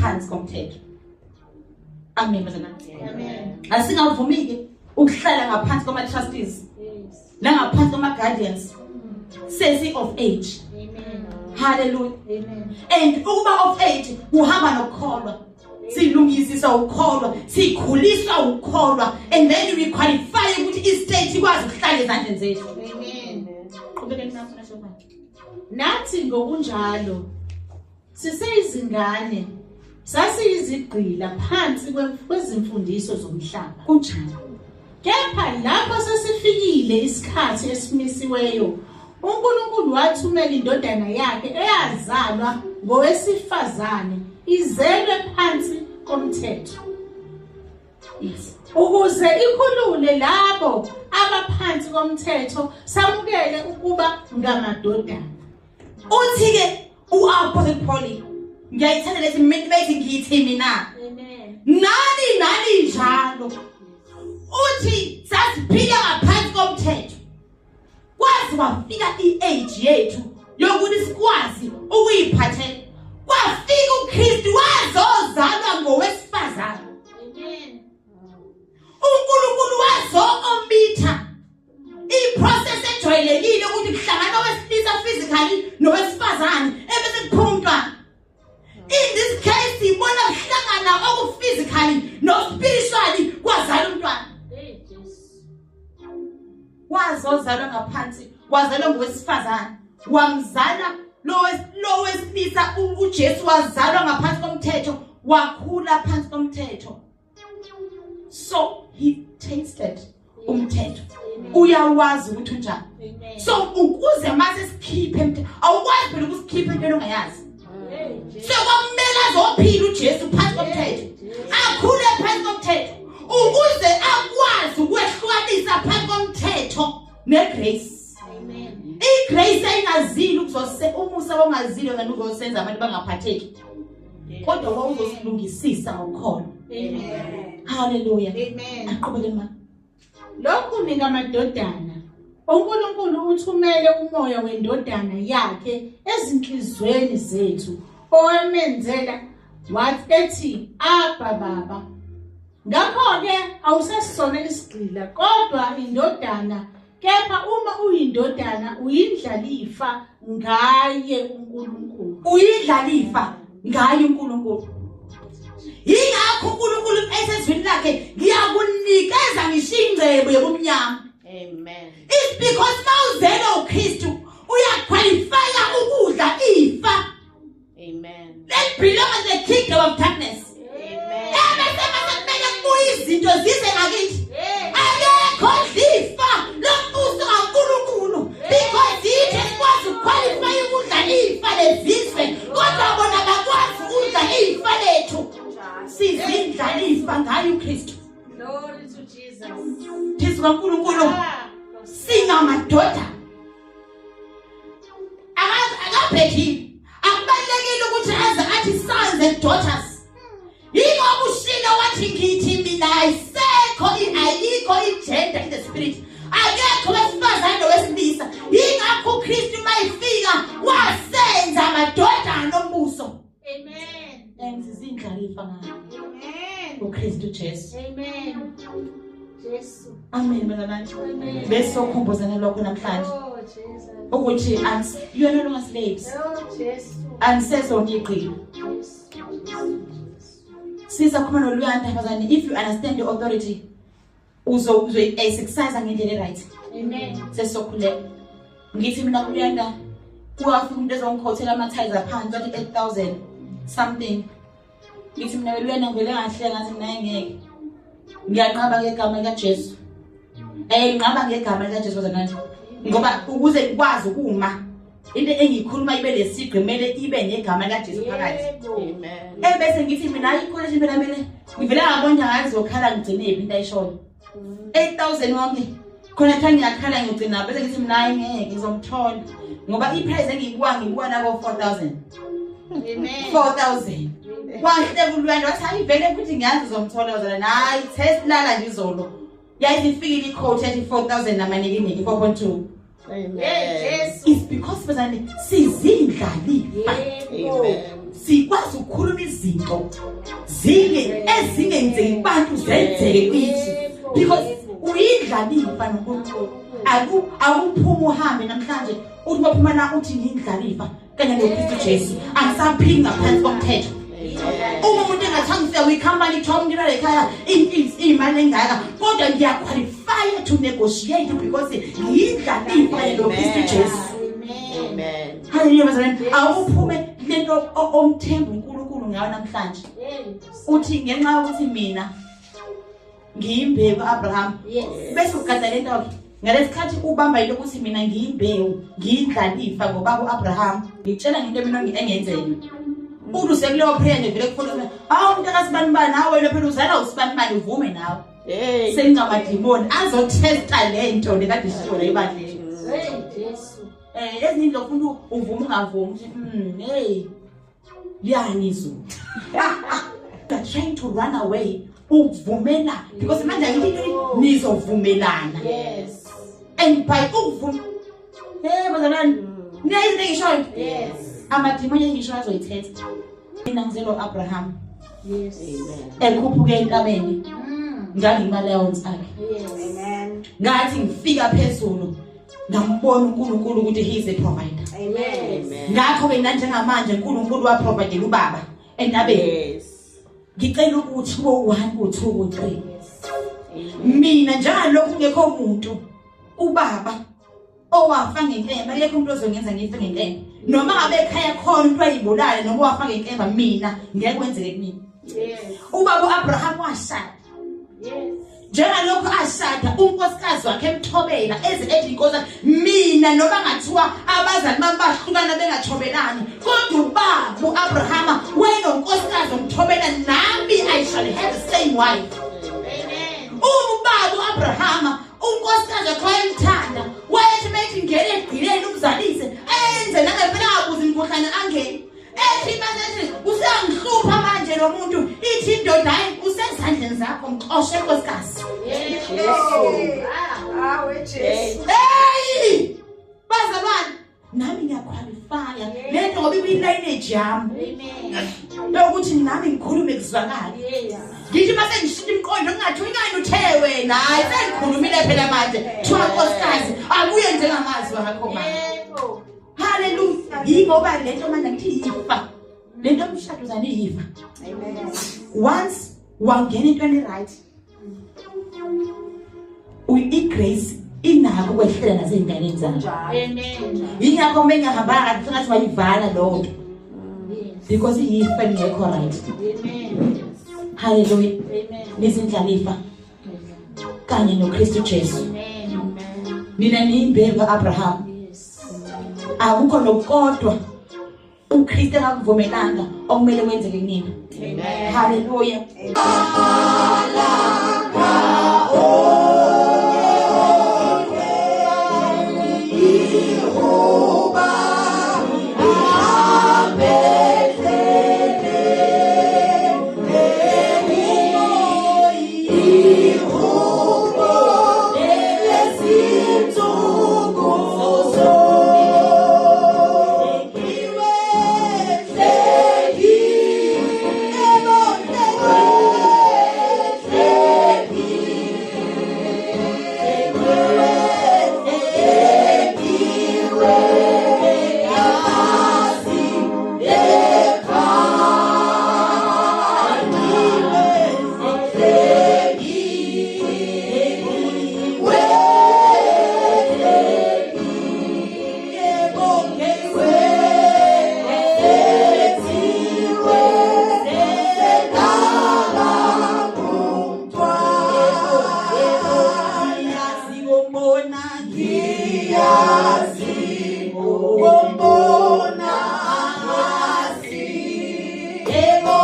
ngaphansi komthetho. Amen bazana. Amen. Asingavumi ukuhlala ngaphansi kwama trustees. La ngaphansi kwama guardians. Sesi of age. Amen. Hallelujah. Amen. And ukuba of age uhamba nokukholwa. Silungisisa ukukholwa, sikhuliswa ukukholwa, and then we qualify ukuthi istate ikwazi ukuhlala ezandleni zethu. Amen. Qhubekeni nafuna shobani. Nathi ngokunjalo siseyizingane sasiyizigqila phansi kwezimfundiso zomhlaba. Kunjani? Kepha lapho sesifikile isikhathi esimisiweyo, uNkulunkulu wathumela indodana yakhe eyazalwa ngowesifazane izelwe phansi komthetho. Yes. Ukuze ikhulule labo abaphansi komthetho samukele ukuba ngamadodana. Uthi ke uApostle Paul ngiyayithanda lethi methi ngithi mina. Amen. Nani njalo. Uthi sasiphila ngaphansi komthetho. Kwazi wafika iage yethu yokuthi sikwazi ukuyiphathela. Kwafika uKristu wazozalwa ngowesifazane. Amen. uNkulunkulu wazo-omitha i-process ejwayelekile ukuthi kuhlangana owesilisa physically nowesifazane ebese kuphuma umntwana. In this case sibona kuhlangana oku-physically no-spiritually kwazala umntwana. Wazozalwa ngaphansi, wazalwa ngowesifazane, wamzala lo wesilisa. uJesu wazalwa ngaphansi komthetho, wakhula phansi komthetho. So he tasted umthetho. Uyawazi ukuthi unjani. So ukuze mase sikhiphe umthetho, awukwazi phela ukusikhipha into ongayazi. So kwamele azophila uJesu phansi komthetho, akhule phansi komthetho, ukuze akwazi ukwehlukanisa phansi komthetho negrace. Amen. Igrace ayingazili ukuzose umusa ongazili wena uzosenza abantu bangaphatheki. Kodwa wawuzosilungisisa ngokholo. Amen. Hallelujah. Amen. Aqhubeke mama. Lokhu ningamadodana, uNkulunkulu uthumele umoya wendodana yakhe ezinhlizweni zethu, owamenzela wathi ethi Abba Baba. Ngakho-ke awusasisona isigqila kodwa indodana, kepha uma uyindodana uyindlalifa ngaye uNkulunkulu. Uyidlalifa ngaye uNkulunkulu. Yingakho uNkulunkulu esezwini lakhe ngiyakunikeza ngishingcebo yobumnyama. Amen. It's because mawuzela uKristu uyaqualifya ukudla ifa. Amen. That belongs to the kingdom of darkness. Amen. Kumele kubuye izinto zize ngakithi. Akekho lifa lombuso kaNkulunkulu, because yithi esikwazi ukuqualify ukudla ifa lezizwe, kodwa bona bakwazi ukudla ifa lethu. Sizindlalifa ngaye uKristu. Glory to Jesus. Thizwe kaNkulunkulu singamadoda. Akabhekile. Akubalekile ukuthi aze athi sons and daughters. Yingoba ushilo wathi ngithi mina ayikho igender in the spirit. Akekho wesifazane nowesilisa. Yingakho uKristu mayifika wasenza amadodana ombuso. Amen. Sizindlalifa ngaye Amen. uKristu Jesu. Amen. Jesus. Amen manje. Amen. Bese ukhumbuzana lokho namhlanje Oh Jesus. ukuthi you are no longer slaves. Oh Jesus. Anisezona iqhilo. Yes. Siza khona noLuyanda bazane, if you understand the authority uzo-exercise ngendlela right. Amen. Sesokhuleka. Ngithi mina kuLuyanda kuwafika umuntu ezongikhothela ama-tithes aphansi wathi 8,000 something. Ngithi mina Luyanda ngivele ngahle ngathi mina ngeke. Ngiyanqaba ngegama likaJesu. Nginqaba ngegama likaJesu bazane. Ngoba ukuze ikwazi ukuma into engikhuluma ibe lesigqi kumele ibe negama likaJesu phakathi. Amen. Bese ngithi mina ayikho nje phela mina ngivela ngabona ngazi ukhala ngigcine iphi into ayishoyo. 8,000 wonke. Khona khanye ngiyakhala ngigcina bese ngithi mina ngeke ngizomthola ngoba iprice engiyibukwa nako 4,000. Amen. 4,000. Wahle kuLuyanda wathi ayivele futhi ngiyazi uzomthola bazana. Hayi Tesla nje izolo. Yayithi ifikile iquote ethi 4,000 namaniki 4.2. Amen. It's because bazane sizindlalifa. Amen. sikwazi ukukhuluma izinto ezingenzeki kubantu zenzeke kithi because uyidlalifa noNkulunkulu. Akuphuma uhambe namhlanje uthi baphuma na uthi ngiyidlalifa kanye noKristu Jesu angisaphili ngaphansi komthetho. Uma umuntu engathangisa uyicompany Tom ngina lekhaya imali engaka kodwa ngiyaqualify to negotiate because ngiyidlalifa kanye noKristu Jesu. Amen. Hallelujah bazalwane. Awuphume lento omthemba uNkulunkulu ngayo namhlanje. Uthi ngenxa yokuthi mina ngiyimbewu kaAbraham bese ugada lento ngalesikhathi ubamba into ukuthi mina ngiyimbewu ngiyidlalifa ngoba uAbraham ngitshela ngento mina engenzeni. Umuntu sekuleyo prayer nje vele kufonela umuntu akasibanibani nawe lo phela uzala usibanibani uvume nawe. Sengamadimoni azotesta lento lekade sishona ebandleni. Jesu. Ezinto ufuna uvuma ungavumi hey liyangizwa. They're trying to run away. Ukuvumela because manje ngithi nizovumelana. Yes. And by ukuvuma bazalwane niyayizinto ngishoyo. Yes. Amadimoni ngisho azoyithetha. Mina ngizelo Abraham. Yes. Amen. Ekhuphuke entabeni. Ngangimali yawo sakhe. Yes. Amen. Ngathi ngifika phezulu ngambona uNkulunkulu ukuthi he is a provider. Amen. Ngakho ke njengamanje uNkulunkulu wa provide ubaba entabeni. Yes. Ngicela ukuthi ko1 ko2 ko3. Mina njalokho ngekho umuntu ubaba owafa ngenkemba lekho umuntu ozongenza ngife ngenkemba noma ngabe ekhaya khona umuntu ayibulala noma wafa ngenkemba mina ngeke kwenzeke kimi. Yes. Ubaba uAbraham washada. Yes. Njengalokho ashada unkosikazi wakhe emthobela ethi inkosi mina noma ngathiwa abazali bami bahlukana bengathobelani kodwa ubaba uAbraham wayenonkosikazi omthobela nami I shall have the same wife. Amen. Ubaba uAbraham unkosikazi wakhe emthanda wayethi methi ngene egqileni umzalise enze nangempela akuze imkhohlane angene ethi manje usangihlupha manje lo muntu ithi indoda hayi usezandleni zakho mxoshe nkosikazi. Yes. Jesu. Hey! Bazalwane nami ngiyaqualifya lento ngoba iyilayinage yami. Amen. Lokuthi nami ngikhulume kuzwakala. Yes. Ngithi mase ngishintsha imqondo ngingathi ingani uthe wena hayi sengikhulumile phela manje thiwa nkosikazi akuye njengamazwi akho manje. Hallelujah. Yingoba lento manje ngithi yifa. Lento umshado zani yifa. Amen. Once wangena into right. Grace inako kwehlela naseyinganeni zami. Amen. Ingakho mengihamba ngathi bayivala lonto. Because yifa ngekho right. Amen. Hallelujah. Amen. Nizindlalifa kanye noKristu Jesu. Amen. Nina niyimbewu kaAbraham. Yes. Akukho nokodwa uKristu akakuvumelanga okumele kwenzeke kunina. Amen. Hallelujah. Ebo